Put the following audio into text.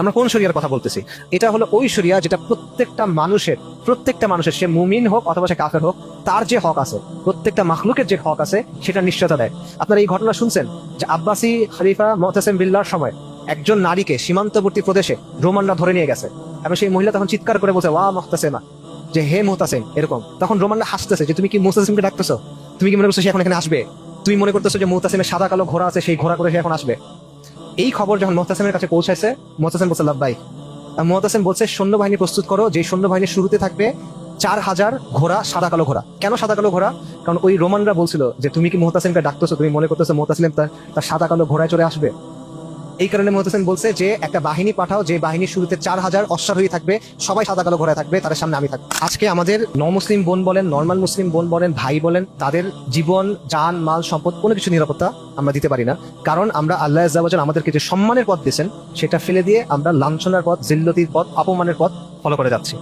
আমরা কোন শরিয়ার কথা বলতেছি? এটা হলো ওই শরিয়া যেটা প্রত্যেকটা মানুষের সে মুমিন হোক অথবা সে কাফের হোক, তার যে হক আছে, প্রত্যেকটা মাখলুকের যে হক আছে সেটা নিশ্চয়তা দেয়। আপনারা এই ঘটনা শুনছেন যে আব্বাসি খলিফা মুতাসিম বিল্লাহর সময় একজন নারীকে সীমান্তবর্তী প্রদেশে রোমানরা ধরে নিয়ে গেছে, এবং সেই মহিলা তখন চিৎকার করে বলছে ওয়া মুহতাসিমা, যে হে মুহতাসিম, এরকম। তখন রোমানরা হাসতেছে যে তুমি কি মুহতাসিমকে ডাকতেছো? তুমি কি মনে করছো সে এখন এখানে আসবে? তুমি মনে করতেছো যে মুহতাসিমের সাদা কালো ঘোড়া আছে, সেই ঘোড়া করে সে এখন আসবে? এই খবর যখন মুহতাসিমের কাছে পৌঁছাইছে, মুহতাসিম বলছে লাব্বাইক। মুহতাসিম বলছে সৈন্যবাহিনী প্রস্তুত করো, যে সৈন্যবাহিনীর শুরুতে থাকবে 4000 ঘোড়া, সাদা কালো ঘোড়া। কেন সাদা কালো ঘোড়া? কারণ ওই রোমানরা বলছিল যে তুমি কি মুহতাসিমকে ডাকতেছো, তুমি মনে করতেছো মুহতাসিম তার সাদা কালো ঘোড়ায় চড়ে আসবে। এই কারণে মুহতাসিম বলছে যে একটা বাহিনী পাঠাও, যে বাহিনীর শুরুতে 4000 অশ্বারোহী থাকবে, সবাই সাদা কালো ঘোড়ায় থাকবে, তাদের সামনে আমি থাকবো। আজকে আমাদের মুসলিম বোন বলেন, নর্মাল মুসলিম বোন বলেন, ভাই বলেন, তাদের জীবন, জান, মাল, সম্পদ কোনো কিছু নিরাপত্তা আমরা দিতে পারি না। কারণ আমরা আল্লাহ আজ্জা ওয়া জাল আমাদেরকে যে সম্মানের পথ দিয়েছেন সেটা ফেলে দিয়ে আমরা লাঞ্ছনার পথ, জিল্লতির পথ, অপমানের পথ ফলো করে যাচ্ছি।